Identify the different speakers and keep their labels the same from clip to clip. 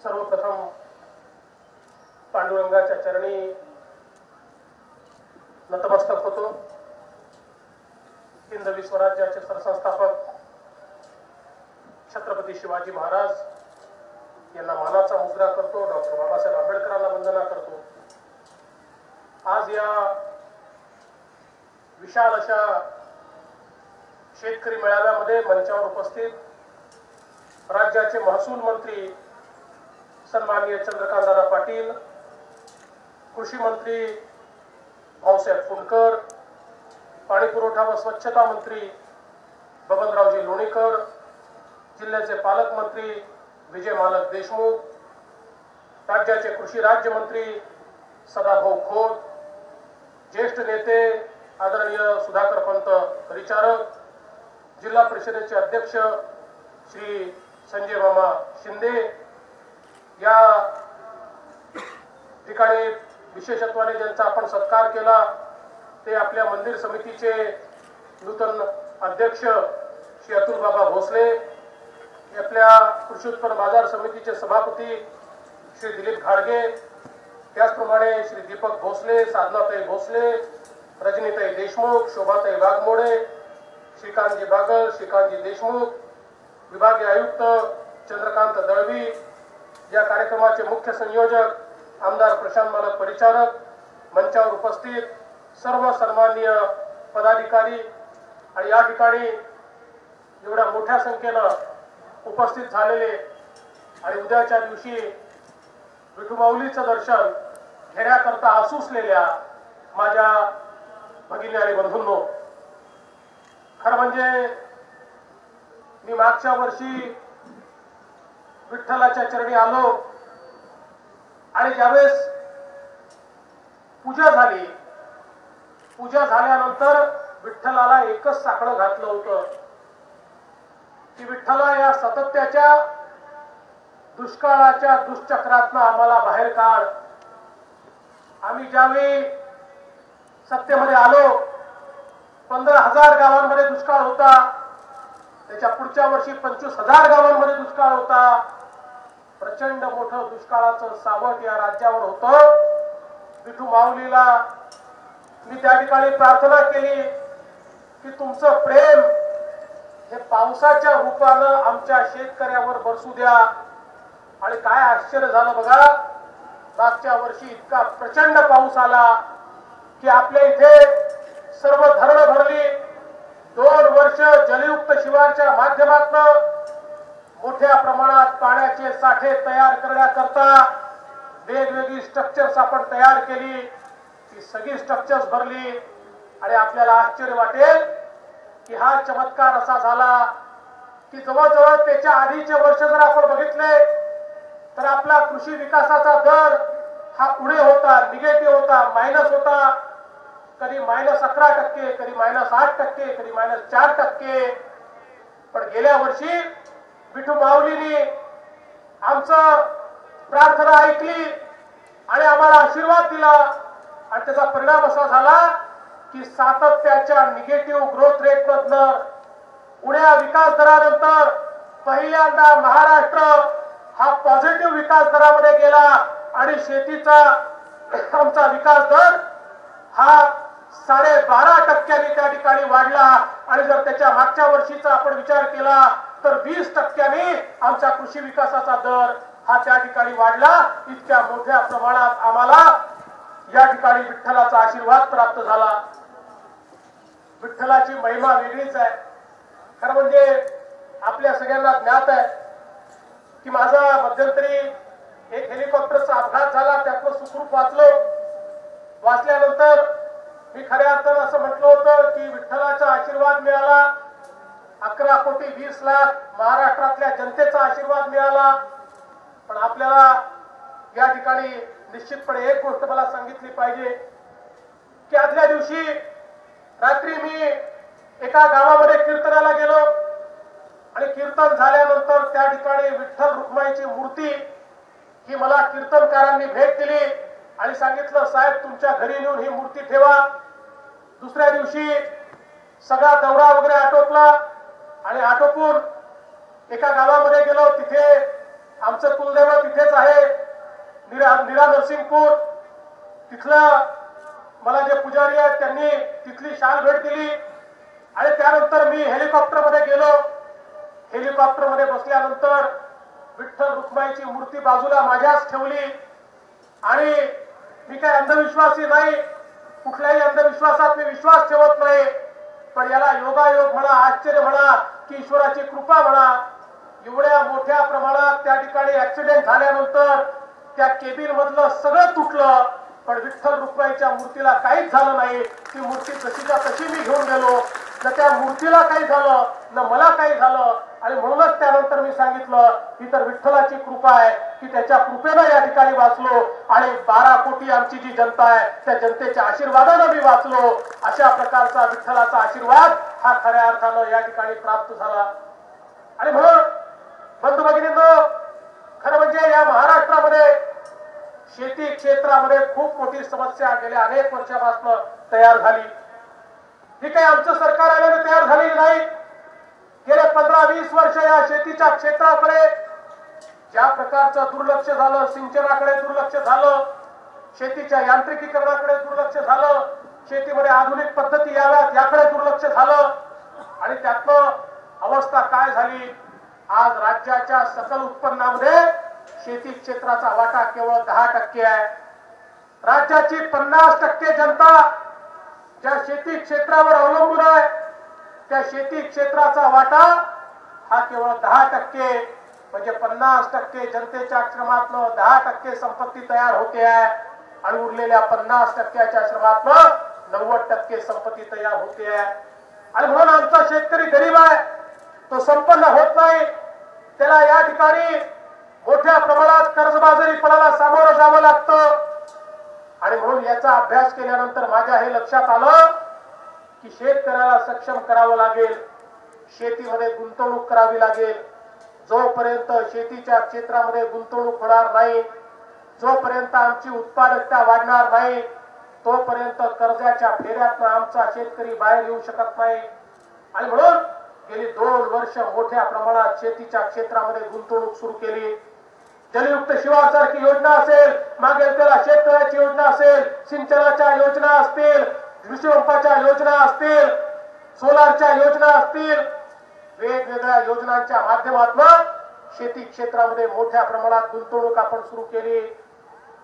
Speaker 1: सर्वप्रथम पांडुरंगाच्या चरणी नतमस्तक होतो। हिंदवी स्वराज्याचे सरसंस्थापक छत्रपती शिवाजी महाराज यांना मानाचा मुजरा करतो। डॉक्टर बाबासाहेब आंबेडकरांना वंदना करतो। आज या विशाल अशा शेतकरी मेळाव्यामध्ये मंचावर उपस्थित राज्याचे महसूल मंत्री सन्माननीय चंद्रकांतदादा पाटील, कृषी मंत्री भाऊसाहेब फुंडकर, पाणी पुरवठा व स्वच्छता मंत्री बबनरावजी लोणीकर, जिल्ह्याचे पालकमंत्री विजय मालक देशमुख, राज्याचे कृषी राज्यमंत्री सदाभाऊ खोत, ज्येष्ठ नेते आदरणीय सुधाकर पंत परिचारक, जिल्हा परिषदेचे अध्यक्ष श्री संजय मामा शिंदे, या ठिकाणी विशेषत्वाने ज्यांचा आपण सत्कार केला ते आपल्या मंदिर समितीचे नूतन अध्यक्ष श्री अतुल बाबा भोसले, आपल्या कृषी उत्पन्न बाजार समितीचे सभापती श्री दिलीप घाडगे, त्याचप्रमाणे श्री दीपक भोसले, साधनाताई भोसले, रजनीताई देशमुख, शोभाताई वाघमोडे, श्रीकांतजी बागल, श्रीकांतजी देशमुख, विभागीय आयुक्त चंद्रकांत दळवी, या कार्यक्रमाचे मुख्य संयोजक आमदार प्रशांत मालक परिचारक, मंचावर उपस्थित सर्व सन्माननीय पदाधिकारी आणि या ठिकाणी एवढ्या मोठ्या संख्येने उपस्थित झालेले आणि उद्याच्या दिवशी विठुमाऊलीचं दर्शन घेण्याकरता आसूसलेल्या माझ्या भगिनी आणि बंधूंनो, खरं म्हणजे मी मागच्या वर्षी विठ्ठलाच्या चरणी आलो आणि ज्यावेळेस पूजा झाली, पूजा झाल्यानंतर विठ्ठलाला एकच साकडं घातलं होतं की विठ्ठला या सातत्याच्या दुष्काळाच्या दुष्चक्रातनं आम्हाला बाहेर काढ। आम्ही ज्यावेळी सत्तेमध्ये आलो 15,000 गावांमध्ये दुष्काळ होता, त्याच्या पुढच्या वर्षी 25,000 गावांमध्ये दुष्काळ होता। प्रचंड मोठं दुष्काळाचं सावट या राज्यावर होतं। विठू माऊलीला मी त्या ठिकाणी प्रार्थना केली की तुमचं प्रेम हे पावसाच्या रूपानं आमच्या शेतकऱ्यावर बरसू द्या। आणि काय आश्चर्य झालं बघा, मागच्या वर्षी इतका प्रचंड पाऊस आला की आपल्या इथे सर्व धरणं भरली। 2 वर्ष जलयुक्त शिवारच्या माध्यमातून मोठ्या प्रमाणात पाण्याचे साठे तयार करण्याकरता वेगवेगळी स्ट्रक्चर्स आपण तयार केली। ती सगळी स्ट्रक्चर्स भरली आणि आपल्याला आश्चर्य वाटेल की हा चमत्कार असा झाला की जवळजवळ त्याच्या आधीचे वर्ष जर आपण बघितले तर आपला कृषी विकासाचा दर हा पुढे होता, निगेटिव्ह होता, मायनस होता। कधी -11%, कधी -8%, कधी -4%। पण गेल्या वर्षी विठू माऊलीने आमचं प्रार्थना ऐकली आणि आम्हाला आशीर्वाद दिला आणि त्याचा परिणाम असा झाला की सातत्याच्या निगेटिव्ह ग्रोथ रेट मधनं उड्या विकास दरानंतर पहिल्यांदा महाराष्ट्र हा पॉझिटिव्ह विकास दरामध्ये गेला आणि शेतीचा आमचा विकास दर हा 12.5% त्या ठिकाणी वाढला। आणि जर त्याच्या मागच्या वर्षीचा आपण विचार केला तर 20% आमचा कृषी विकासाचा दर हा त्या ठिकाणी वाढला। इतक्या मोठ्या प्रमाणात आम्हाला या ठिकाणी विठ्ठलाचा आशीर्वाद प्राप्त झाला। विठ्ठलाची महिमा वेगळीच आहे। खरं म्हणजे आपल्या सगळ्यांना ज्ञात आहे की माझा मध्यंतरी एक हेलिकॉप्टरचा अपघात झाला, त्यातलं सुखरूप वाचल्यानंतर मी खऱ्या अर्थानं असं म्हटलं होतं की विठ्ठलाचा आशीर्वाद मिळाला, 11,20,00,000 महाराष्ट्रातल्या जनतेचा आशीर्वाद मिळाला। पण आपल्याला या ठिकाणी निश्चितपणे एक गोष्ट मला सांगितली पाहिजे की आदल्या दिवशी रात्री मी एका गावामध्ये कीर्तनाला गेलो आणि कीर्तन झाल्यानंतर त्या ठिकाणी विठ्ठल रुक्माईची मूर्ती ही मला कीर्तनकारांनी भेट दिली आणि सांगितलं, साहेब तुमच्या घरी नेऊन ही मूर्ती ठेवा। दुसऱ्या दिवशी सगळा दौरा वगैरे आटोपला आणि आटोपून एका गावामध्ये गेलो, तिथे आमचं कुलदैवत इथेच आहे निरा नरसिंगपूर. तिथलं मला जे पुजारी आहेत त्यांनी तिथली शाल भेट दिली आणि त्यानंतर मी हेलिकॉप्टरमध्ये गेलो. हेलिकॉप्टरमध्ये बसल्यानंतर विठ्ठल रुक्माईची मूर्ती बाजूला माझ्याच ठेवली आणि मी काही अंधविश्वासी नाही, कुठल्याही अंधविश्वासात मी विश्वास ठेवत नाही, पण याला योगायोग म्हणा, आश्चर्य म्हणा की ईश्वराची कृपा म्हणा, एवढ्या मोठ्या प्रमाणात त्या ठिकाणी ऍक्सिडेंट झाल्यानंतर त्या केबिन मधलं सगळं तुटलं, पण विठ्ठल रुक्माईच्या मूर्तीला काहीच झालं नाही. ती मूर्ती जशीच्या तशी मी घेऊन गेलो, न त्या मूर्तीला काही झालं न मला काही झालं. आणि म्हणूनच त्यानंतर मी सांगितलं ही तर विठ्ठलाची कृपा आहे की त्याच्या कृपेनं या ठिकाणी वाचलो आणि 12 कोटी आमची जी जनता आहे त्या जनतेच्या आशीर्वादानं मी वाचलो. अशा प्रकारचा विठ्ठलाचा आशीर्वाद हा खऱ्या अर्थानं या ठिकाणी प्राप्त झाला. आणि म्हणून बंधू भगिनींनो, खरं म्हणजे या महाराष्ट्रामध्ये शेती क्षेत्रामध्ये खूप मोठी समस्या गेल्या अनेक वर्षापासून तयार झाली. ही काही आमचं सरकार आल्याने तयार झालेली नाही. गेले 15-20 वर्ष या शेतीच्या क्षेत्राकडे ज्या प्रकारचं दुर्लक्ष झालं, सिंचनाकडे दुर्लक्ष झालं, शेतीच्या यांत्रिकीकरणाकडे दुर्लक्ष झालं, शेतीमध्ये आधुनिक पद्धती याव्यात याकडे दुर्लक्ष झालं आणि त्यातनं अवस्था काय झाली, आज राज्याच्या सकल उत्पन्नामध्ये शेती क्षेत्राचा वाटा केवळ 10% आहे. राज्याची 50% जनता ज्या शेती क्षेत्रावर अवलंबून आहे त्या शेती क्षेत्राचा वाटा हा केवळ 10%, म्हणजे 50% जनतेच्या श्रमातनं 10% संपत्ती तयार होते आहे आणि उरलेल्या 50%च्या श्रमातनं 90% संपत्ती तयार होते आहे. आणि म्हणून आमचा शेतकरी गरीब आहे, तो संपन्न होत नाही, त्याला या ठिकाणी मोठ्या प्रमाणात कर्जबाजारीपणाला सामोरं जावं लागतं. आणि म्हणून याचा अभ्यास केल्यानंतर माझ्या हे लक्षात आलं की शेतकऱ्याला सक्षम करावं लागेल, शेतीमध्ये गुंतवणूक करावी लागेल. जोपर्यंत शेतीच्या क्षेत्रामध्ये गुंतवणूक होणार नाही, जोपर्यंत आमची उत्पादकता वाढणार नाही, तोपर्यंत कर्जाच्या फेऱ्यातनं आमचा शेतकरी बाहेर येऊ शकत नाही. आणि म्हणून गेली 2 वर्ष मोठ्या प्रमाणात शेतीच्या क्षेत्रामध्ये गुंतवणूक सुरू केली. जलयुक्त शिवार सारखी योजना असेल, मागेल त्याला शेततळ्याची योजना असेल, सिंचनाच्या योजना असतील, कृषीपंपाच्या योजना असतील, सोलारच्या योजना असतील, वेगवेगळ्या योजनांच्या माध्यमातून शेती क्षेत्रामध्ये मोठ्या प्रमाणात गुंतवणूक आपण सुरू केली.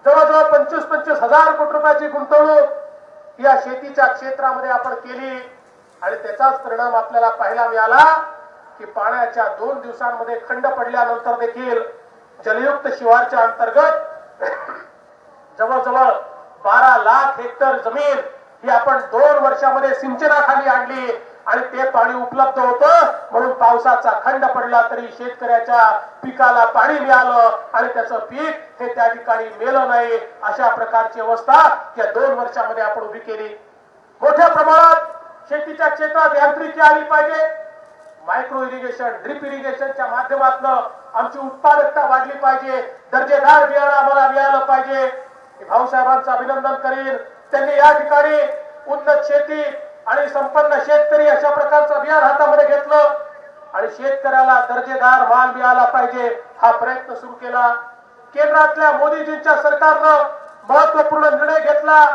Speaker 1: जवळजवळ 25-25 हजार कोटी रुपयाची गुंतवणूक या शेतीच्या क्षेत्रामध्ये आपण केली आणि त्याचाच परिणाम आपल्याला पाहायला मिळाला की पाण्याच्या 2 दिवसांमध्ये खंड पडल्यानंतर देखील जलयुक्त शिवारच्या अंतर्गत जवळजवळ 12 लाख हेक्टर जमीन ही आपण 2 वर्षामध्ये सिंचनाखाली आणली आणि ते पाणी उपलब्ध होतं. म्हणून पावसाचा खंड पडला तरी शेतकऱ्याच्या पिकाला पाणी मिळालं आणि त्याचं पीक हे त्या ठिकाणी मेलं नाही. अशा प्रकारची अवस्था या 2 वर्षामध्ये आपण उभी केली. मोठ्या प्रमाणात शेतीच्या क्षेत्रात यांत्रिकी आली पाहिजे. मायक्रो इरिगेशन, ड्रिप इरिगेशनच्या माध्यमातून आमची उत्पादकता वाढली पाहिजे. दर्जेदार बियाणं आम्हाला मिळालं पाहिजे. मी भाऊसाहेबांचं अभिनंदन करीन, त्यांनी या ठिकाणी उन्नत शेती आणि संपन्न शेतकरी अशा प्रकारचं अभियान हातामध्ये घेतलं आणि शेतकऱ्याला दर्जेदार माल मिळाला पाहिजे हा प्रयत्न सुरू केला. केंद्रातल्या मोदीजींच्या सरकारनं महत्वपूर्ण निर्णय घेतला.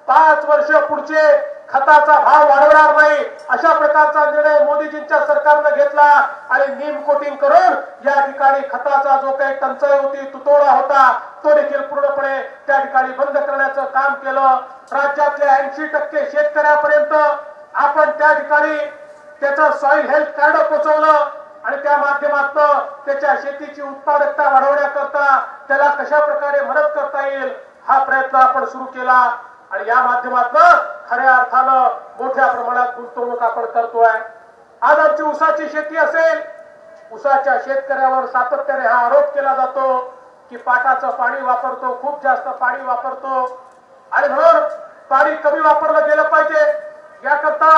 Speaker 1: 5 वर्ष पुढचे खताचा भाव वाढवणार नाही अशा प्रकारचा निर्णय मोदीजींच्या सरकारनं घेतला आणि नीम कोटिंग करून या ठिकाणी खताचा जो काही टंचाई होती, तुटवडा होता, तो देखील पूर्णपणे त्या ठिकाणी बंद करण्याचं काम केलं. राज्यातल्या 80% शेतकऱ्यापर्यंत आपण त्या ठिकाणी त्याचं सॉइल हेल्थ कार्ड पोहोचवलं आणि त्या माध्यमातून त्याच्या शेतीची उत्पादकता वाढवण्याकरता त्याला कशा प्रकारे मदत करता येईल हा प्रयत्न आपण सुरू केला आणि या माध्यमातून खऱ्या अर्थानं मोठ्या प्रमाणात गुंतवणूक आपण करतोय. आज आमची ऊसाची शेती असेल, ऊसाच्या शेतकऱ्यावर सातत्याने हा आरोप केला जातो की पाटाचं पाणी वापरतो, खूप जास्त पाणी वापरतो आणि म्हणून पाणी कमी वापरलं गेलं पाहिजे. याकरता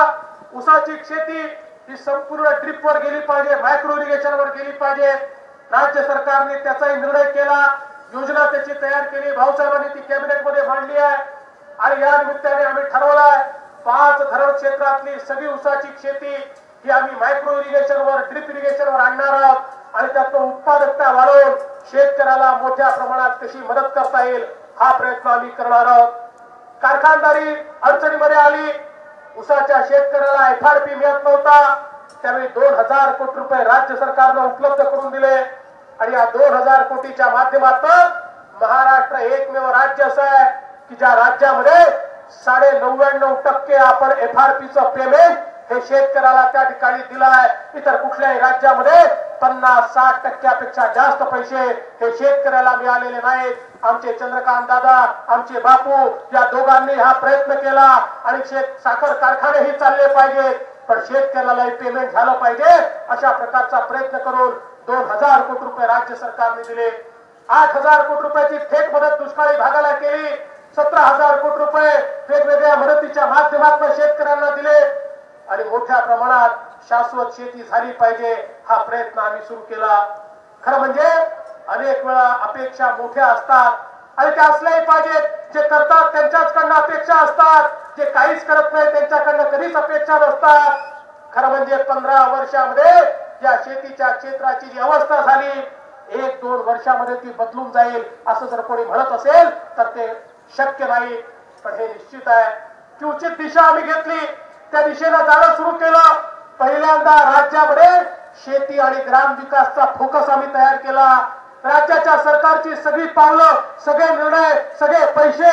Speaker 1: ऊसाची शेती ही संपूर्ण ड्रिपवर गेली पाहिजे, मायक्रो इरिगेशनवर गेली पाहिजे. राज्य सरकारने त्याचाही निर्णय केला, योजना त्याची तयार केली, भाऊसाहेबांनी ती कॅबिनेटमध्ये मांडली आहे आणि या निमित्ताने आम्ही ठरवलंय 5 धरण क्षेत्रातली सगळी ऊसाची शेती ही आम्ही मायक्रो इरिगेशनवर, ड्रिप इरिगेशनवर आणणार आहोत आणि त्यातून उत्पादकता वाढवून शेतकऱ्याला मोठ्या प्रमाणात कशी मदत करता येईल हा प्रयत्न आम्ही करणार आहोत। कारखानदारी अडचणीमध्ये आली, उसाच्या शेतकऱ्याला FRP मिळत नव्हता, त्यावेळी 2000 कोटी रुपये राज्य सरकारने उपलब्ध करून दिले आणि या 2000 कोटीच्या माध्यमातून महाराष्ट्र एकमेव राज्य असं आहे की ज्या राज्यामध्ये 99.99% आपण FRPचं पेमेंट हे शेतकऱ्याला त्या ठिकाणी दिलाय। इतर कुठल्याही राज्यामध्ये 50-60% जास्त पैसे हे शेतकऱ्याला मिळालेले नाहीत। आमचे चंद्रकांत दादा, आमचे बापू या दोघांनी हा प्रयत्न केला आणि साखर कारखानेही चालले पाहिजेत, पण शेतकऱ्यालाही पेमेंट झालं पाहिजे अशा प्रकारचा प्रयत्न करून 2000 कोटी रुपये राज्य सरकारने दिले। 8000 कोटी रुपयाची थेट मदत दुष्काळी भागाला केली। 17000 कोटी रुपये वेगवेगळ्या मदतीच्या माध्यमातून शेतकऱ्यांना दिले आणि मोठ्या प्रमाणात शाश्वत शेती झाली पाहिजे हा प्रयत्न आम्ही सुरू केला। खरं म्हणजे अनेक वेळा अपेक्षा मोठ्या असतात आणि त्या असल्याही पाहिजेत। जे करतात त्यांच्याचकडनं अपेक्षा असतात, जे काहीच करत नाही त्यांच्याकडनं कधीच अपेक्षा नसतात। खरं म्हणजे 15 वर्षामध्ये या शेतीच्या क्षेत्राची जी अवस्था झाली 1-2 वर्षामध्ये ती बदलून जाईल असं जर कोणी म्हणत असेल तर ते शक्य नाही। पण हे निश्चित आहे की उचित दिशा आम्ही घेतली, त्या दिशेनं जाणं सुरू केलं। पहिल्यांदा राज्यामध्ये शेती आणि ग्राम विकासचा फोकस आम्ही तयार केला। राज्याच्या सरकारची सगळी पावलं, सगळे निर्णय, सगळे पैसे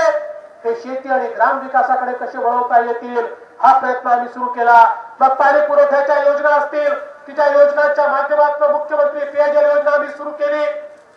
Speaker 1: हे शेती आणि ग्राम विकासाकडे कसे वळवता येतील हा प्रयत्न आम्ही सुरू केला। मग पाणी पुरवठ्याच्या योजना असतील, तिच्या योजनांच्या माध्यमातून मुख्यमंत्री पेयजल योजना आम्ही सुरू केली।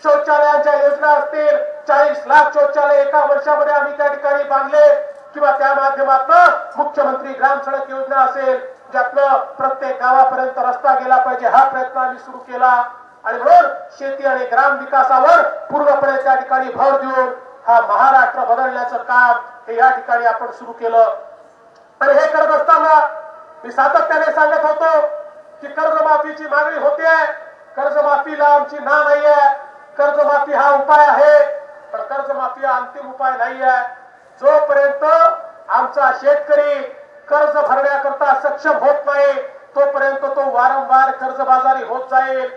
Speaker 1: शौचालयांच्या योजना असतील, 40 लाख शौचालय एका वर्षामध्ये आम्ही त्या ठिकाणी बांधले, किंवा त्या माध्यमातून मुख्यमंत्री ग्राम सडक योजना असेल ज्यातनं प्रत्येक गावापर्यंत रस्ता गेला पाहिजे हा प्रयत्न आम्ही सुरू केला। आणि म्हणून शेती आणि ग्राम विकासावर पूर्णपणे त्या ठिकाणी भर देऊन हा महाराष्ट्र बदलण्याचं काम हे या ठिकाणी आपण सुरू केलं। आणि हे करत असताना मी सातत्याने सांगत होतो की कर्जमाफीची मागणी होते, कर्जमाफीला आमची ना नाहीये, कर्जमाफी हा उपाय आहे, पण कर्जमाफी हा अंतिम उपाय नाहीये। जोपर्यंत आमचा शेतकरी कर्ज भरण्याकरता सक्षम होत नाही तोपर्यंत तो वारंवार कर्जबाजारी होत जाईल।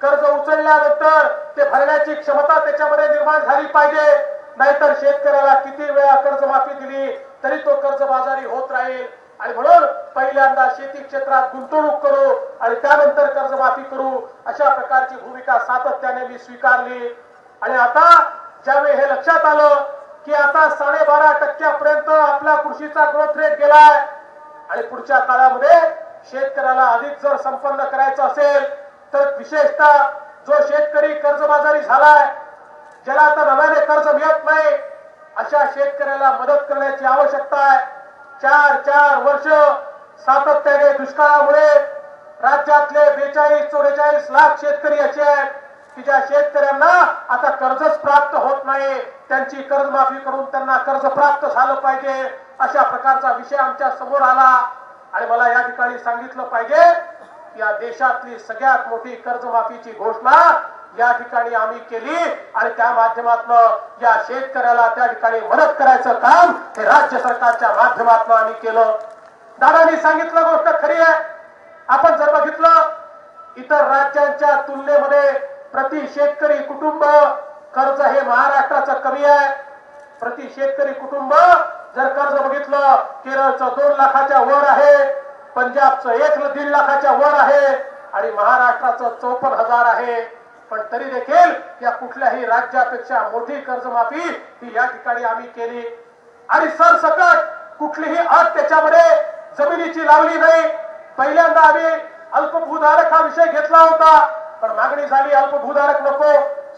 Speaker 1: कर्ज उचलल्यानंतर ते भरण्याची क्षमता त्याच्यामध्ये निर्माण झाली पाहिजे, नाहीतर शेतकऱ्याला किती वेळा कर्जमाफी दिली तरी तो कर्जबाजारी होत राहील। आणि म्हणून पहिल्यांदा शेती क्षेत्रात गुंतवणूक करू आणि त्यानंतर कर्जमाफी करू अशा प्रकारची भूमिका सातत्याने मी स्वीकारली। आणि आता ज्यावेळी हे लक्षात आलं की आता 12.5% आपला कृषीचा ग्रोथ रेट गेलाय आणि पुढच्या काळामध्ये शेतकऱ्याला अधिक जर संपन्न करायचं असेल तर विशेषतः जो शेतकरी कर्जबाजारी झालाय, ज्याला आता नव्याने कर्ज मिळत नाही, अशा शेतकऱ्याला मदत करण्याची आवश्यकता आहे। 4 वर्ष सातत्याने दुष्काळामुळे राज्यातले 42-44 लाख शेतकरी असे आहेत की ज्या शेतकऱ्यांना आता कर्जच प्राप्त होत नाही, त्यांची कर्जमाफी करून त्यांना कर्ज प्राप्त झालं पाहिजे अशा प्रकारचा विषय आमच्या समोर आला। आणि मला या ठिकाणी सांगितलं पाहिजे या देशातली सगळ्यात मोठी कर्जमाफीची घोषणा या ठिकाणी आम्ही केली आणि त्या माध्यमातून या शेतकऱ्याला त्या ठिकाणी मदत करायचं काम हे राज्य सरकारच्या माध्यमातून आम्ही केलं। दादांनी सांगितलं गोष्ट खरी आहे। आपण जर बघितलं इतर राज्यांच्या तुलनेमध्ये प्रति शेतकरी कुटुंब कर्ज हे महाराष्ट्राचं कमी आहे। प्रति शेतकरी कुटुंब जर कर्ज बघितलं केरळचं 2 लाखाच्या वर आहे, पंजाबचं 1.5 लाखाच्या वर आहे आणि महाराष्ट्राचं 54,000 आहे। पण तरी देखील या कुठल्याही राज्यापेक्षा मोठी कर्जमाफी ही या ठिकाणी आम्ही केली आणि सरसकट कुठलीही अट त्याच्यामध्ये जमिनीची लावली नाही। पहिल्यांदा आम्ही अल्पभूधारक हा विषय घेतला होता, पण मागणी झाली अल्पभूधारक नको,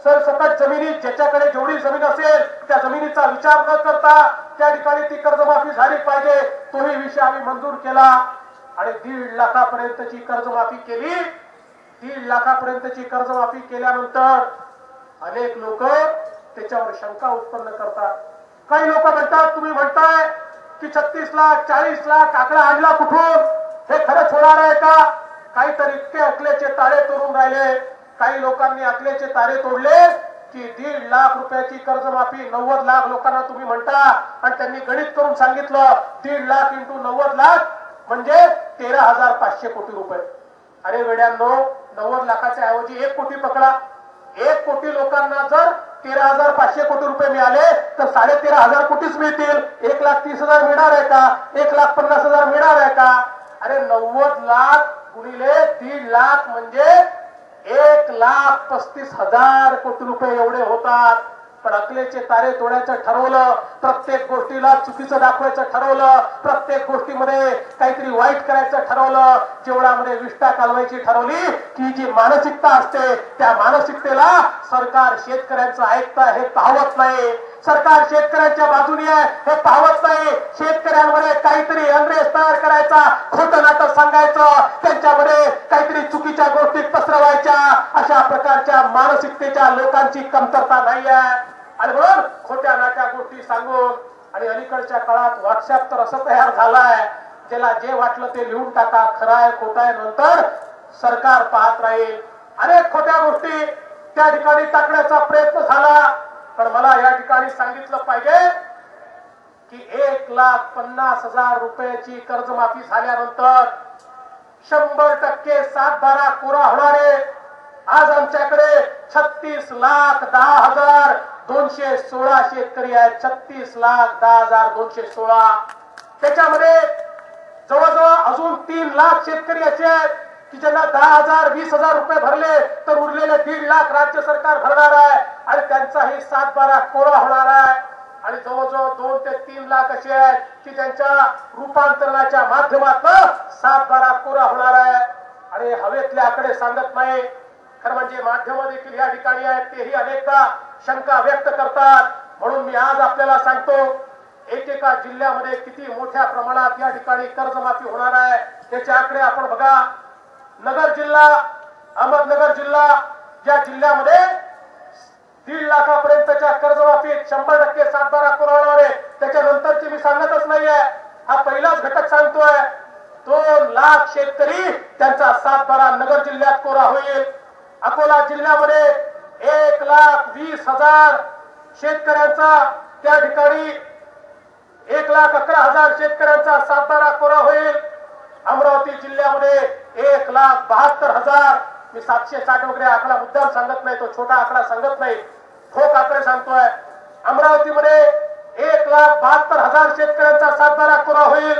Speaker 1: सरसकट जमिनी ज्याच्याकडे जेवढी जमीन असेल त्या जमिनीचा विचार न करता त्या ठिकाणी ती कर्जमाफी झाली पाहिजे, तोही विषय आम्ही मंजूर केला आणि 1.5 लाखापर्यंतची कर्जमाफी केली। 1.5 लाखापर्यंतची कर्जमाफी केल्यानंतर अनेक लोक त्याच्यावर शंका उत्पन्न करतात। काही लोक म्हणतात तुम्ही म्हणताय की 36 लाख 40 लाख आकडा आणला कुठून, हे खरंच होणार आहे का? काहीतरी इतके अकलेचे तारे तोडून राहिले। काही लोकांनी अकलेचे तारे तोडले की 1.5 लाख रुपयाची कर्जमाफी 90 लाख लोकांना तुम्ही म्हणता आणि त्यांनी गणित करून सांगितलं 1.5 लाख × 90 लाख म्हणजे 13,500 कोटी रुपये। अरे वेड्यांनो, 90 लाखाच्या ऐवजी 1 कोटी पकडा, 1 कोटी लोकांना जर 13,500 कोटी रुपये मिळाले तर 13,500 कोटीच मिळतील. 1,30,000 मिळणार आहे का? 1,50,000 मिळणार आहे का? अरे 90 लाख गुणिले 1.5 लाख म्हणजे 1,35,000 कोटी रुपये एवढे होतात. पण अकलेचे तारे तोडायचं ठरवलं, प्रत्येक गोष्टीला चुकीचं दाखवायचं ठरवलं, प्रत्येक गोष्टीमध्ये काहीतरी वाईट करायचं ठरवलं, जेवढामध्ये विष्ठा कालवायची ठरवली की जी मानसिकता असते त्या मानसिकतेला सरकार शेतकऱ्यांचं ऐकतं हे पाहत नाही. सरकार शेतकऱ्यांच्या बाजूने आहे हे पाहत नाही. शेतकऱ्यांमध्ये काहीतरी अनरेस तयार करायचा, खोटं नाटक सांगायचं, त्यांच्यामध्ये काहीतरी चुकीच्या गोष्टी पसरवायच्या, अशा प्रकारच्या मानसिकतेच्या लोकांची कमतरता नाही आहे. आणि म्हणून खोट्या नाट्या गोष्टी सांगून आणि अलीकडच्या काळात व्हॉट्सअप तर असं तयार झालाय ज्याला जे वाटलं ते लिहून टाका, खरं आहे खोटं आहे नंतर सरकार पाहत राहील. अनेक खोट्या गोष्टी त्या ठिकाणी टाकण्याचा प्रयत्न झाला. पण मला या ठिकाणी सांगितलं पाहिजे की 1,50,000 रुपयाची कर्जमाफी झाल्यानंतर 100% 7/12 कोरा होणारे आज आमच्याकडे 36,10,216 शेतकरी आहेत. 36,10,216. त्याच्यामध्ये जवळजवळ अजून 3 लाख शेतकरी असे आहेत की ज्यांना 10,000 20,000 रुपये भरले तर उरलेले 1.5 लाख राज्य सरकार भरणार आहे आणि त्यांचाही 7/12 कोरा होणार आहे. आणि जवळजवळ 2 ते 3 लाख असे आहेत की ज्यांच्या रूपांतरणाच्या माध्यमातून 7/12 कोरा होणार आहे. आणि हवेतले आकडे सांगत नाही, खरं म्हणजे माध्यम देखील या ठिकाणी आहेत, तेही अनेकदा शंका व्यक्त करतात. म्हणून मी आज आपल्याला सांगतो एकेका जिल्ह्यामध्ये किती मोठ्या प्रमाणात या ठिकाणी कर्जमाफी होणार आहे त्याचे आकडे आपण बघा. नगर जिल्हा, अहमदनगर जिल्हा या जिल्ह्यामध्ये 1.5 लाखापर्यंतच्या कर्जमाफीत 100% 7/12 कोरा होणार आहे. त्याच्यानंतरची मी सांगतच नाहीये, हा पहिलाच घटक सांगतोय. 2 लाख शेतकरी त्यांचा 7/12 नगर जिल्ह्यात कोरा होईल. अकोला जिल्ह्यामध्ये 1,20,000 शेतकऱ्यांचा त्या ठिकाणी 1,11,000 शेतकऱ्यांचा 7/12 कोरा होईल. अमरावती जिल्ह्यामध्ये 1,72,000. मी 760 वगैरे आकडा मुद्दाम सांगत नाही, तो छोटा आकडा सांगत नाही, ठोक आकडे सांगतोय. अमरावतीमध्ये 1,72,000 शेतकऱ्यांचा 7/12 कोरा होईल.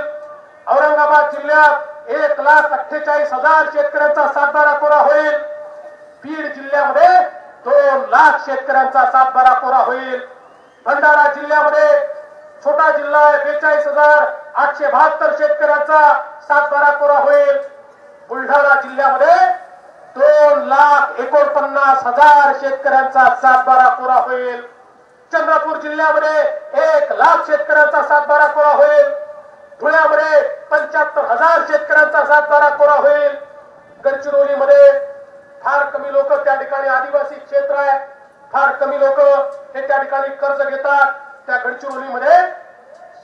Speaker 1: औरंगाबाद जिल्ह्यात 1,48,000 शेतकऱ्यांचा 7/12 कोरा होईल. बीड जिल्ह्यामध्ये 2 लाख शेतकऱ्यांचा 7/12 कोरा होईल. भंडारा जिल्ह्यामध्ये छोटा जिल्हा आहे, 42,872 शेतकऱ्यांचा 7/12 कोरा होईल. बुलढाणा जिल्ह्यामध्ये 2,49,000 शेतकऱ्यांचा 7/12 कोरा होईल. चंद्रपूर जिल्ह्यामध्ये 1 लाख शेतकऱ्यांचा 7/12 कोरा होईल. धुळ्यामध्ये 75,000 शेतकऱ्यांचा 7/12 कोरा होईल. गडचिरोलीमध्ये फार कमी लोक, त्या ठिकाणी आदिवासी क्षेत्र आहे, फार कमी लोक हे त्या ठिकाणी कर्ज घेतात. त्या गडचिरोलीमध्ये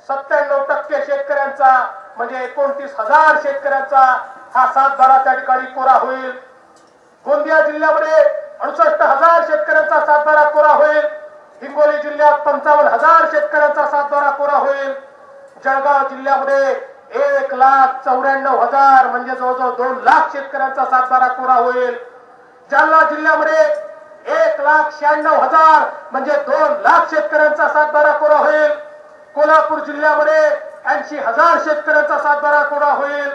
Speaker 1: 97% शेतकऱ्यांचा म्हणजे 29,000 शेतकऱ्यांचा हा 7/12 त्या ठिकाणी कोरा होईल. गोंदिया जिल्ह्यामध्ये 68,000 शेतकऱ्यांचा 7/12 कोरा होईल. हिंगोली जिल्ह्यात 55,000 शेतकऱ्यांचा 7/12 कोरा होईल. जळगाव जिल्ह्यामध्ये 1,94,000 म्हणजे जवळजवळ 2 लाख शेतकऱ्यांचा 7/12 कोरा होईल. जालना जिल्ह्यामध्ये 1,96,000 म्हणजे 2 लाख शेतकऱ्यांचा 7/12 कोरा होईल. कोल्हापूर जिल्ह्यामध्ये 80,000 शेतकऱ्यांचा 7/12 कोरा होईल.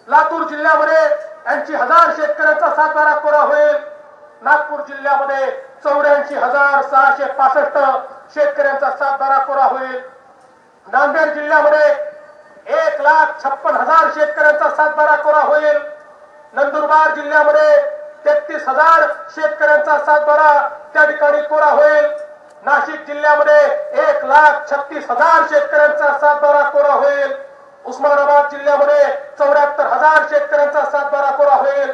Speaker 1: लातूर जिल्ह्यामध्ये 80,000 शेतकऱ्यांचा 7/12 कोरा होईल. नागपूर जिल्ह्यामध्ये 84,665 शेतकऱ्यांचा 7/12 कोरा होईल. नांदेड जिल्ह्यामध्ये 1,56,000 शेतकऱ्यांचा 7/12 कोरा होईल. नंदुरबार जिल्ह्यामध्ये 33,000 शेतकऱ्यांचा 7/12 त्या ठिकाणी कोरा होईल. नाशिक जिल्ह्यामध्ये 1,36,000 शेतकऱ्यांचा 7/12 कोरा होईल. उस्मानाबाद जिल्ह्यामध्ये 74,000 शेतकऱ्यांचा 7/12 कोरा होईल.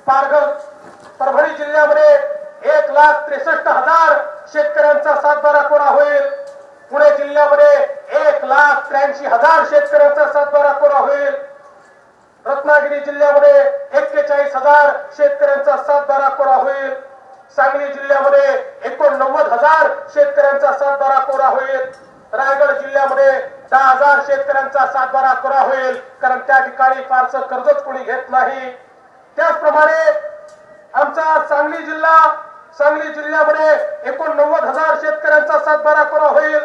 Speaker 1: पालघर परभणी जिल्ह्यामध्ये 1,63,000 शेतकऱ्यांचा 7/12 कोरा होईल. पुणे जिल्ह्यामध्ये 1,83,000 शेतकऱ्यांचा 7/12 कोरा होईल. रत्नागिरी जिल्ह्यामध्ये 41,000 शेतकऱ्यांचा 7/12 कोरा होईल. सांगली जिल्ह्यामध्ये 89,000 शेतकऱ्यांचा 7/12 कोरा होईल. रायगड जिल्ह्यामध्ये 10,000 शेतकऱ्यांचा 7/12 कोरा होईल, कारण त्या ठिकाणी फारसं कर्जच कोणी घेत नाही. त्याचप्रमाणे आमचा सांगली जिल्हा सांगली जिल्ह्यामध्ये 89,000 शेतकऱ्यांचा सातबारा कोरा होईल.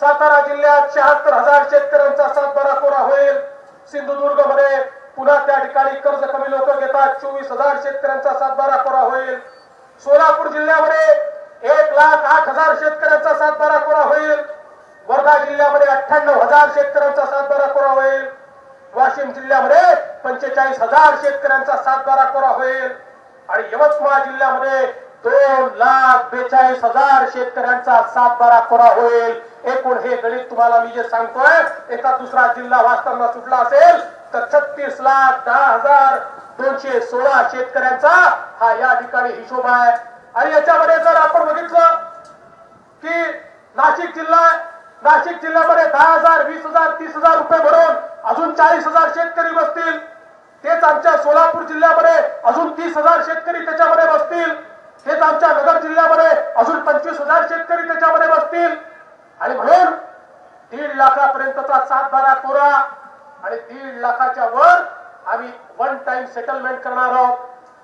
Speaker 1: सातारा जिल्ह्यात 76,000 शेतकऱ्यांचा सातबारा कोरा होईल. सिंधुदुर्ग मध्ये पुन्हा त्या ठिकाणी कर्ज कमी लोक घेतात 24,000 शेतकऱ्यांचा सातबारा कोरा होईल. सोलापूर जिल्ह्यामध्ये 1,08,000 शेतकऱ्यांचा सातबारा कोरा होईल. वर्धा जिल्ह्यामध्ये 98,000 शेतकऱ्यांचा सातबारा कोरा होईल. वाशिम जिल्ह्यामध्ये 45,000 शेतकऱ्यांचा सातबारा कोरा होईल. आणि यवतमाळ जिल्ह्यामध्ये 2,42,000 शेतकऱ्यांचा सातबारा कोरा होईल. एकूण हे गणित तुम्हाला मी जे सांगतोय, एका दुसरा जिल्हा वाचताना सुटला असेल तर 36,10,216 शेतकऱ्यांचा हा या ठिकाणी हिशोब आहे. आणि याच्यामध्ये जर आपण बघितलं की नाशिक जिल्ह्यामध्ये 10,000, 20,000, 30,000 रुपये भरून अजून 40,000 शेतकरी बसतील. तेच आमच्या सोलापूर जिल्ह्यामध्ये अजून 30,000 शेतकरी त्याच्यामध्ये बसतील. तेच आमच्या नगर जिल्ह्यामध्ये अजून 25,000 शेतकरी त्याच्यामध्ये बसतील. आणि म्हणून 1.5 लाखापर्यंतचा सातबारा कोरा आणि 1.5 लाखाच्या वर आम्ही वन टाइम सेटलमेंट करणार आहोत.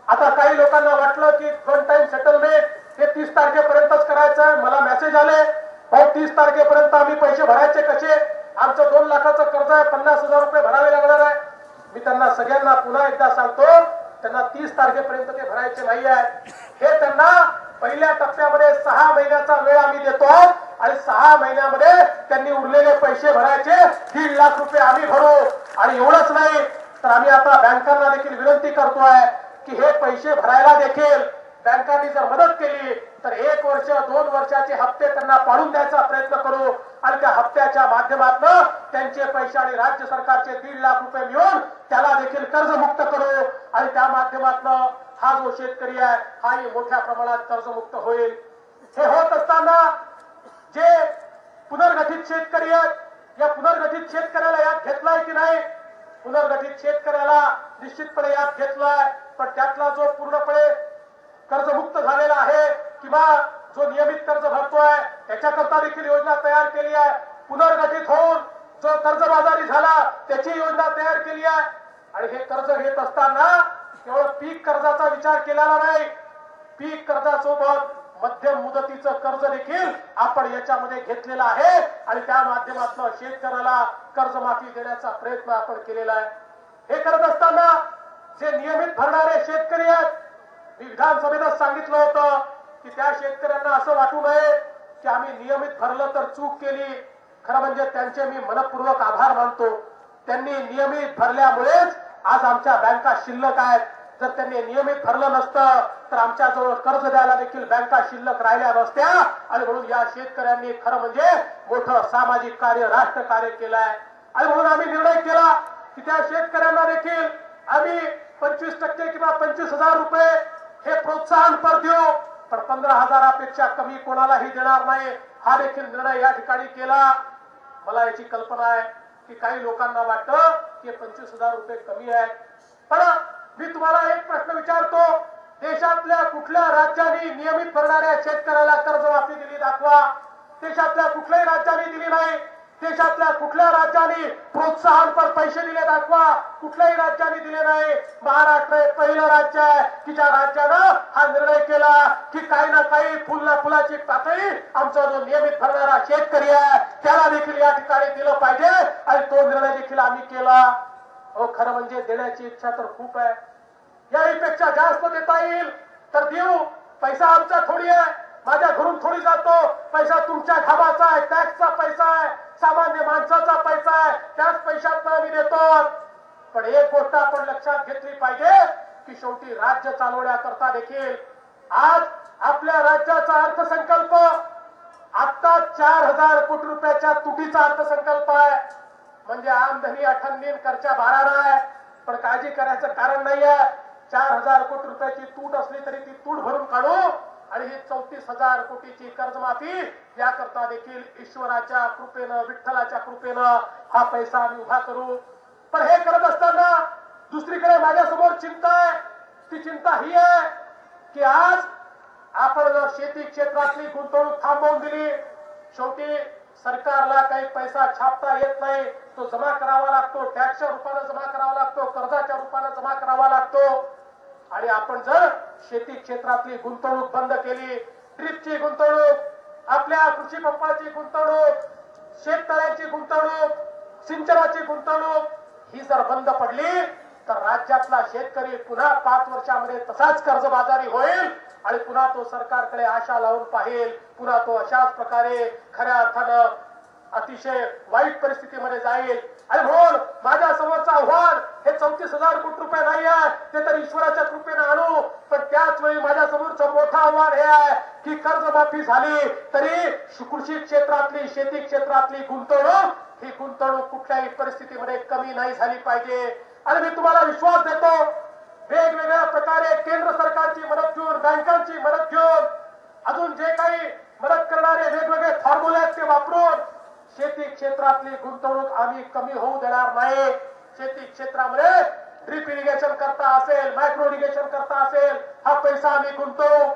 Speaker 1: आता काही लोकांना वाटलं की वन टाइम सेटलमेंट हे 30 तारखेपर्यंतच करायचं आहे. मला मेसेज आले, भाऊ 30 तारखेपर्यंत आम्ही पैसे भरायचे कसे? आमचं 2 लाखाचं कर्ज आहे, 50,000 रुपये भरावे लागणार आहे. मी त्यांना सगळ्यांना पुन्हा एकदा सांगतो, त्यांना 30 तारखेपर्यंत ते भरायचे नाही आहे. हे त्यांना पहिल्या टप्प्यामध्ये 6 महिन्याचा वेळ आम्ही देतो आणि 6 महिन्यामध्ये त्यांनी उरलेले पैसे भरायचे. 1.5 लाख रुपये आम्ही भरू. आणि एवढंच नाही तर आम्ही आता बँकांना देखील विनंती करतोय की हे पैसे भरायला देखील बँकांनी जर मदत केली तर 1 वर्ष 2 वर्षाचे हप्ते त्यांना पाडून द्यायचा प्रयत्न करू. आणि त्या हप्त्याच्या माध्यमातून त्यांचे पैसे आणि राज्य सरकारचे 1.5 लाख रुपये मिळून त्याला देखील कर्जमुक्त करू. आणि त्या माध्यमातून हा जो शेतकरी आहे हाही मोठ्या प्रमाणात कर्जमुक्त होईल. हे होत असताना जे पुनर्गठित शेतकरी आहेत, या पुनर्गठित शेतकऱ्याला यात घेतलाय की नाही? पुनर्गठित शेतकऱ्याला निश्चितपणे यात घेतलाय. पण त्यातला जो पूर्णपणे कर्जमुक्त झालेला आहे किंवा जो नियमित कर्ज भरतोय त्याच्याकरता देखील योजना तयार केली आहे. पुनर्गठित होऊन जो कर्जबाजारी झाला त्याची योजना तयार केली आहे. आणि हे कर्ज घेत असताना केवळ पीक कर्जाचा विचार केलेला नाही, पीक कर्जासोबत मध्यम मुदतीचं कर्ज देखील आपण याच्यामध्ये घेतलेला आहे. आणि त्या माध्यमातून शेतकऱ्याला कर्जमाफी देण्याचा प्रयत्न आपण केलेला आहे. हे करत असताना जे नियमित भरणारे शेतकरी आहेत, मी विधानसभेत सांगितलं होतं की त्या शेतकऱ्यांना असं वाटू नये की आम्ही नियमित भरलं तर चूक केली. खरं म्हणजे त्यांचे मी मनपूर्वक आभार मानतो. त्यांनी नियमित भरल्यामुळेच आज आमच्या बँका शिल्लक आहेत. जर त्यांनी नियमित भरलं नसतं तर आमच्याजवळ कर्ज द्यायला देखील बँका शिल्लक राहिल्या नसत्या. आणि म्हणून या शेतकऱ्यांनी खरं म्हणजे मोठं सामाजिक कार्य, राष्ट्रकार्य केलंय. आणि म्हणून आम्ही निर्णय केला की त्या शेतकऱ्यांना देखील आम्ही 25% किंवा 25,000 रुपये हे प्रोत्साहनपर देऊ. पण 15,000पेक्षा कमी कोणालाही देणार नाही. हा देखील निर्णय या ठिकाणी केला. मला याची कल्पना आहे की काही लोकांना वाटतं की 25,000 रुपये कमी आहे. पण मी तुम्हाला एक प्रश्न विचारतो, देशातल्या कुठल्या राज्याने नियमित भरणाऱ्या शेतकऱ्याला कर्जमाफी दिली दाखवा. देशातल्या कुठल्याही राज्याने दिली नाही. देशातल्या कुठल्या राज्याने प्रोत्साहनपर पैसे दिले दाखवा. कुठल्याही राज्याने दिले नाही. महाराष्ट्र हे पहिलं राज्य आहे की ज्या राज्यानं हा निर्णय केला की काही ना काही फुलाची पातळी आमचा जो नियमित भरणारा शेतकरी आहे त्याला देखील या ठिकाणी दिलं पाहिजे. आणि तो निर्णय देखील आम्ही केला. खरं म्हणजे देण्याची इच्छा तर खूप आहे. याहीपेक्षा जास्त देता येईल तर देऊ. पैसा आमचा थोडी आहे, माझ्या घरून थोडी जातो. पैसा तुमच्या घामाचा आहे, टॅक्सचा पैसा आहे, सामान्य माणसाचा पैसा आहे. त्याच पैशातून आम्ही देतो. पण एक गोष्ट आपण लक्षात घेतली पाहिजे की शेवटी राज्य चालवण्याकरता देखील आज आपल्या राज्याचा अर्थसंकल्प आता 4,000 कोटी रुपयाच्या तुटीचा अर्थसंकल्प आहे. म्हणजे आमदनी अठ्ठनीन खर्चा भाराना आहे. पण काळजी करायचं कारण नाही आहे. 4,000 कोटी रुपयाची तूट असली तरी ती तूट भरून काढू. आणि ही 34,000 कोटीची कर्जमाफी याकरता देखील ईश्वराच्या कृपेनं, विठ्ठलाच्या कृपेनं हा पैसा आम्ही उभा करू. पण हे करत असताना दुसरीकडे माझ्यासमोर चिंता आहे. ती चिंता ही आहे की आज आपण जर शेती क्षेत्रातली गुंतवणूक थांबवून दिली, शेवटी सरकारला काही पैसा छापता येत नाही. तो जमा करावा लागतो, टॅक्सच्या रूपाने जमा करावा लागतो, कर्जाच्या रूपाने जमा करावा लागतो. आणि आपण जर शेती क्षेत्रातली गुंतवणूक बंद केली, ड्रीपची गुंतवणूक, आपल्या कृषी पंपाची गुंतवणूक, शेततळ्यांची गुंतवणूक, सिंचनाची गुंतवणूक ही जर बंद पडली तर राज्यातला शेतकरी पुन्हा 5 वर्षामध्ये तसाच कर्जबाजारी होईल आणि पुन्हा तो सरकारकडे आशा लावून पाहिल, पुन्हा तो अशाच प्रकारे खऱ्या अर्थानं अतिशय वाईट परिस्थितीमध्ये जाईल. आणि म्हणून माझ्या समोरचं आव्हान हे 34,000 कोटी रुपये नाही आहे, ते तर ईश्वराच्या कृपेने आणू, पण त्याच वेळी माझ्या समोरचं मोठं आव्हान हे आहे की कर्जमाफी झाली तरी कृषी क्षेत्रातली, शेती क्षेत्रातली गुंतवणूक ही गुंतवणूक कुठल्याही परिस्थितीमध्ये कमी नाही झाली पाहिजे. आणि मी तुम्हाला विश्वास देतो, वेगवेगळ्या प्रकारे केंद्र सरकारची मदत घेऊन, बँकांची मदत घेऊन, अजून जे काही मदत करणारे वेगवेगळे फॉर्म्युले आहेत ते वापरून शेती क्षेत्रातली गुंतवणूक आम्ही कमी होऊ देणार नाही. शेती क्षेत्रामध्ये ड्रीप इरिगेशन करता असेल, मायक्रो इरिगेशन करता असेल, हा पैसा आम्ही गुंतवू.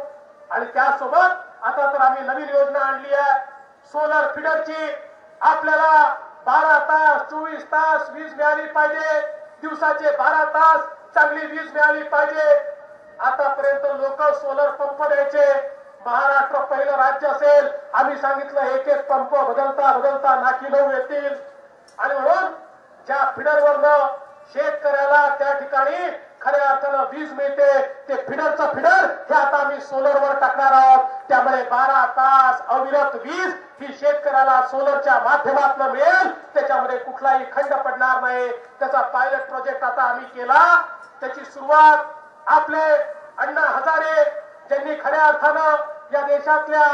Speaker 1: आणि त्यासोबत आता तर आम्ही नवीन योजना आणली आहे सोलर फिडरची. आपल्याला 12 तास 24 तास वीज मिळाली पाहिजे, दिवसाचे 12 तास चांगली वीज मिळाली पाहिजे. आतापर्यंत लोक सोलर पंप द्यायचे, महाराष्ट्र पहिलं राज्य असेल. आम्ही सांगितलं एक एक पंप बदलता बदलता नाकी 9 येतील. आणि म्हणून ज्या फिडरवरनं शेतकऱ्याला त्या ठिकाणी खऱ्या अर्थानं वीज मिळते, ते फिडरचं फिडर हे आता आम्ही सोलरवर टाकणार आहोत. त्यामुळे 12 तास अविरत वीज ही शेतकऱ्याला सोलरच्या माध्यमातून मिळेल, त्याच्यामध्ये कुठलाही खंड पडणार नाही. त्याचा पायलट प्रोजेक्ट आता आम्ही केला. त्याची सुरुवात आपले अण्णा हजारे ज्यांनी खऱ्या अर्थानं या देशातल्या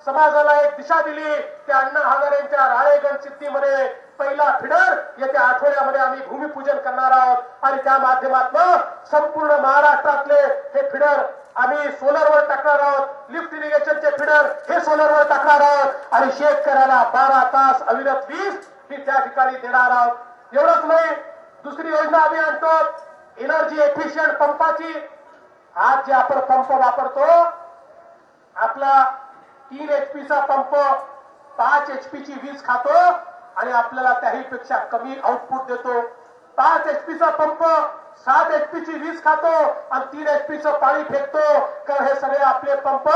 Speaker 1: समाजाला एक दिशा दिली, त्या अण्णा हजारेंच्या राळेगण सिद्धीमध्ये पहिला फिडर येत्या आठवड्यामध्ये आम्ही भूमिपूजन करणार आहोत. आणि त्या माध्यमातून संपूर्ण महाराष्ट्रातले हे फिडर आम्ही सोलरवर टाकणार आहोत. लिफ्ट इरिगेशनचे फिडर हे सोलरवर टाकणार आहोत आणि शेतकऱ्याला 12 तास अविरत वीज ही त्या ठिकाणी देणार आहोत. एवढंच नाही, दुसरी योजना आम्ही आणतो एनर्जी एफिशियंट पंपाची. आज जे आपण पंप वापरतो, आपला 3 HP चा पंप 5 HP ची वीज खातो आणि आपल्याला त्याही पेक्षा कमी आउटपुट देतो. 5 HP चा पंप 7 HP ची वीज खातो आणि 3 HP चं पाणी फेकतो. कारण हे सगळे आपले पंप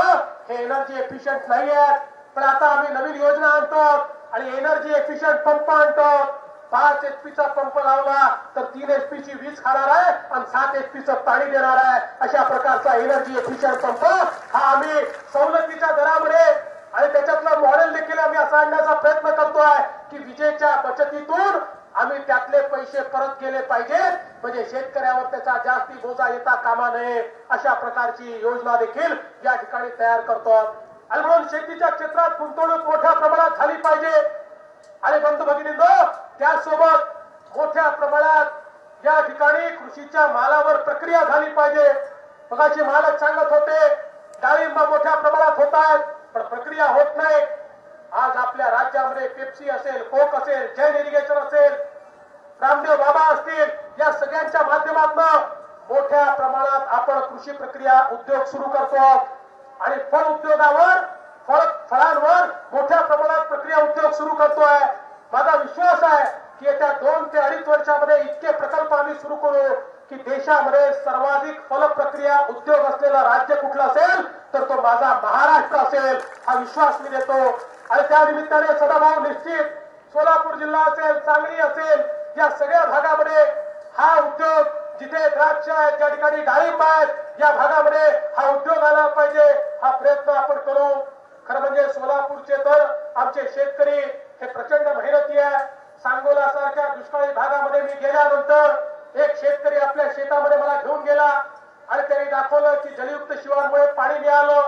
Speaker 1: हे एनर्जी एफिशियंट नाही आहेत. पण आता आम्ही नवीन योजना आणतो आणि एनर्जी एफिशियंट पंप आणतो. 5 HP चा पंप लावला तर 3 HP ची वीज खाणार आहे आणि 7 HP चं पाणी देणार आहे. अशा प्रकारचा एनर्जी एफिशियंट पंप हा आम्ही सवलतीच्या दरामध्ये आणि त्याच्यातलं मॉडेल देखील आम्ही असं आणण्याचा प्रयत्न करतोय की विजेच्या बचतीतून आम्ही त्यातले पैसे परत गेले पाहिजेत, म्हणजे शेतकऱ्यावर त्याचा जास्ती बोजा येता कामा नये. अशा प्रकारची योजना देखील या ठिकाणी तयार करतो. आणि म्हणून शेतीच्या क्षेत्रात गुंतवणूक मोठ्या प्रमाणात झाली पाहिजे. आणि बंधू भगिनींनो, त्यासोबत मोठ्या प्रमाणात या ठिकाणी कृषीच्या मालावर प्रक्रिया झाली पाहिजे. मगाशी मालक सांगत होते डाळिंब मोठ्या प्रमाणात होत आहेत, पण प्रक्रिया होत नाही. आज आपल्या राज्यामध्ये पेप्सी असेल, कोक असेल, जैन इरिगेशन असेल, रामदेव बाबा असतील, या सगळ्यांच्या माध्यमातून मोठ्या प्रमाणात आपण कृषी प्रक्रिया उद्योग सुरू करतो. आणि फळ उद्योगावर, फळांवर मोठ्या प्रमाणात प्रक्रिया उद्योग सुरू करतोय. माझा विश्वास आहे की येत्या 2 ते 2.5 वर्षामध्ये इतके प्रकल्प आम्ही सुरू करू की देशामध्ये सर्वाधिक फल प्रक्रिया उद्योग असलेलं राज्य कुठलं असेल तर तो माझा महाराष्ट्र असेल, हा विश्वास मी देतो. आणि त्या निमित्ताने सदाभाऊ निश्चित सोलापूर जिल्हा असेल, सांगली असेल, या सगळ्या भागामध्ये हा उद्योग, जिथे द्राक्ष आहेत, ज्या ठिकाणी डाळिंब आहेत, या भागामध्ये हा उद्योग आला पाहिजे, हा प्रयत्न आपण करू. खरं म्हणजे सोलापूरचे तर आमचे शेतकरी हे प्रचंड मेहनती आहे. सांगोला सारख्या दुष्काळी भागामध्ये मी गेल्यानंतर एक शेतकरी आपल्या शेतामध्ये मला घेऊन गेला आणि त्यांनी दाखवलं की जलयुक्त शिवारमुळे पाणी मिळालं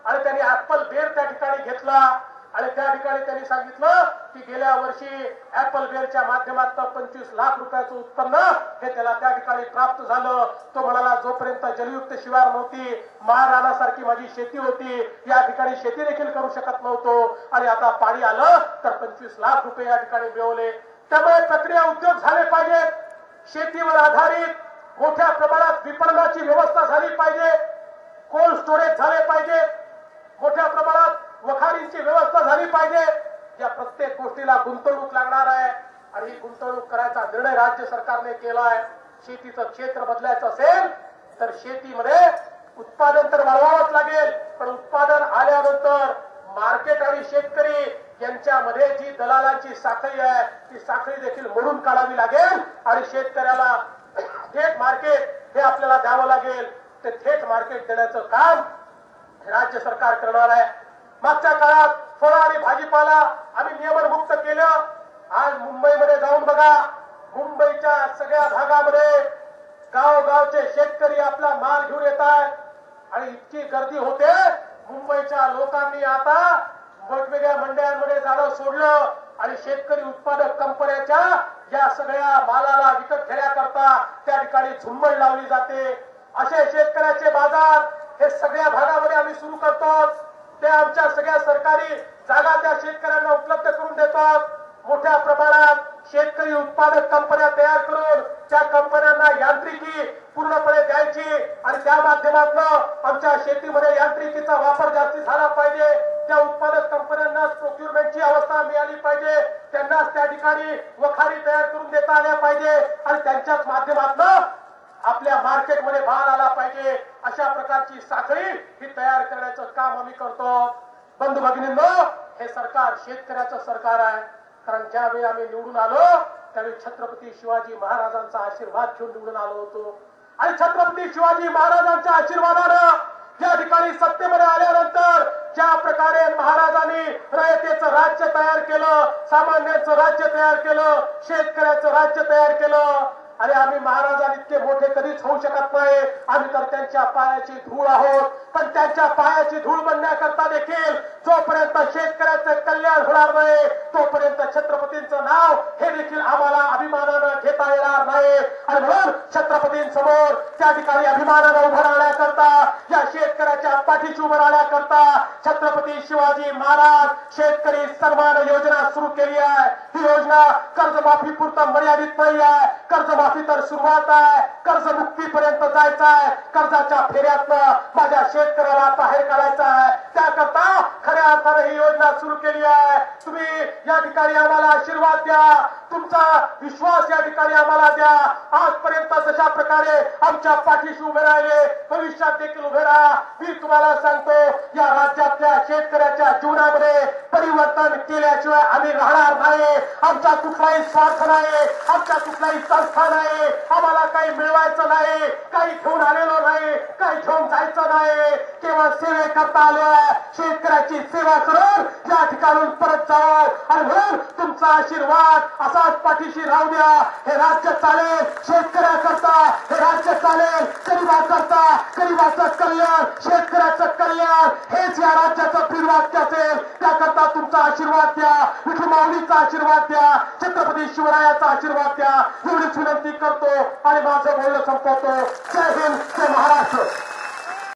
Speaker 1: आणि त्यांनी ऍपल बेर त्या ठिकाणी घेतला. आणि त्या ठिकाणी त्यांनी सांगितलं की गेल्या वर्षी ऍपल बेरच्या माध्यमातून 25 लाख रुपयाचं उत्पन्न हे त्याला त्या ठिकाणी प्राप्त झालं. तो म्हणाला जोपर्यंत जलयुक्त शिवार नव्हती, महाराणासारखी माझी शेती होती, या ठिकाणी शेती देखील करू शकत नव्हतो आणि आता पाणी आलं तर 25 लाख रुपये या ठिकाणी मिळवले. त्यामुळे प्रक्रिया उद्योग झाले पाहिजेत. शेतीवर आधारित मोठ्या प्रमाणात विपणनाची व्यवस्था झाली पाहिजे. कोल्ड स्टोरेज झाले पाहिजेत. मोठ्या प्रमाणात वखारींची व्यवस्था झाली पाहिजे. या प्रत्येक गोष्टीला गुंतवणूक लागणार आहे आणि ही गुंतवणूक करायचा निर्णय राज्य सरकारने केला आहे. शेतीचं क्षेत्र बदलायचं असेल तर शेतीमध्ये उत्पादन तर वाढवावंच लागेल, पण उत्पादन आल्यानंतर मार्केट आणि शेतकरी यांच्यामध्ये जी दलालांची साखळी आहे ती साखळी देखील मोडून काढावी लागेल आणि शेतकऱ्याला थेट मार्केट हे आपल्याला द्यावं लागेल. ते थेट मार्केट देण्याचं काम राज्य सरकार करणार आहे. मागच्या काळात फळं आणि भाजीपाला आम्ही नियमनमुक्त केलं. आज मुंबईमध्ये जाऊन बघा, मुंबईच्या सगळ्या भागामध्ये गावगावचे शेतकरी आपला माल घेऊन येतात आणि इतकी गर्दी होते. मुंबईच्या लोकांनी आता वेगवेगळ्या मंडयांमध्ये जाणं सोडलं आणि शेतकरी उत्पादक कंपन्यांच्या या सगळ्या मालाला विकत घेण्याकरता त्या ठिकाणी झुंबड लावली जाते. असे शेतकऱ्याचे बाजार हे सगळ्या भागामध्ये आम्ही सुरू करतो. ते आमच्या सगळ्या सरकारी जागा त्या शेतकऱ्यांना उपलब्ध करून देतात. मोठ्या प्रमाणात शेतकरी उत्पादक कंपन्या तयार करून त्या कंपन्यांना यांत्रिकी पूर्णपणे द्यायची आणि त्या माध्यमातून आमच्या शेतीमध्ये यांत्रिकीचा वापर जास्ती झाला पाहिजे. त्या उत्पादक कंपन्यांना प्रोक्युरमेंटची अवस्था मिळाली पाहिजे. त्यांनाच त्या ठिकाणी वखारी तयार करून देता आल्या पाहिजे आणि त्यांच्याच माध्यमातून आपल्या मार्केटमध्ये माल आला पाहिजे. अशा प्रकारची साखळी ही तयार करण्याचं काम आम्ही करतो. बंधू भगिनींनो, हे सरकार शेतकऱ्याचं सरकार आहे. कारण ज्यावेळी आम्ही निवडून आलो त्यावेळी छत्रपती शिवाजी महाराजांचा आशीर्वाद घेऊन निवडून आलो होतो आणि छत्रपती शिवाजी महाराजांच्या आशीर्वादानं या ठिकाणी सत्तेमध्ये आल्यानंतर ज्या प्रकारे महाराजांनी रयतेचं राज्य तयार केलं, सामान्यांचं राज्य तयार केलं, शेतकऱ्याचं राज्य तयार केलं. आणि आम्ही महाराजांनी इतके मोठे कधीच होऊ शकत नाही. आम्ही तर त्यांच्या पायाची धूळ आहोत. पण त्यांच्या पायाची धूळ बनण्याकरता देखील जोपर्यंत शेतकऱ्याचं कल्याण होणार नाही तोपर्यंत छत्रपतींचं नाव हे देखील आम्हाला अभिमानानं घेता येणार नाही. आणि म्हणून छत्रपतींसमोर त्या ठिकाणी अभिमानानं उभं राहण्याकरता, या शेतकऱ्याच्या पाठीशी उभं राहण्याकरता छत्रपती शिवाजी महाराज शेतकरी सन्मान योजना सुरू केली आहे. ही योजना कर्जमाफी पुरतं मर्यादित नाही आहे. कर्जमाफी तर सुरुवात आहे. कर्जमुक्तीपर्यंत जायचं आहे. कर्जाच्या फेऱ्यातनं माझ्या शेतकऱ्याला बाहेर काढायचं आहे. त्याकरता खऱ्या अर्थाने ही योजना सुरू केली आहे. तुम्ही या ठिकाणी आम्हाला आशीर्वाद द्या, तुमचा विश्वास या ठिकाणी आम्हाला द्या. आजपर्यंत जशा प्रकारे आमच्या पाठीशी उभे राहिले भविष्यात देखील उभे राहा. मी तुम्हाला सांगतो, या राज्यातल्या शेतकऱ्याच्या जीवनामध्ये परिवर्तन केल्याशिवाय आम्ही राहणार नाही. आमचा कुठलाही स्वार्थ नाही, आमच्या कुठलाही संस्था नाही. आम्हाला काही मिळवायचं नाही, काही घेऊन आलेलो नाही, काही घेऊन जायचं नाही. केवळ सेवेकरता आलोय. शेतकऱ्याची सेवा करून या ठिकाणून परत जाऊ आणि म्हणून तुमचा आशीर्वाद असाच पाठीशी राहू द्या. हे राज्य चालेल शेतकऱ्याकरता, हे राज्य चालेल गरिबाकरता. गरिबाचं कल्याण, शेतकऱ्याचं कल्याण हेच या राज्याचं ब्रीदवाक्य असेल. त्याकरता तुमचा आशीर्वाद द्या, विठू माऊलीचा आशीर्वाद द्या, छत्रपती शिवरायाचा आशीर्वाद द्या. एवढीच विनंती करतो आणि माझं बोलणं संपवतो. जय हिंद, जय महाराष्ट्र.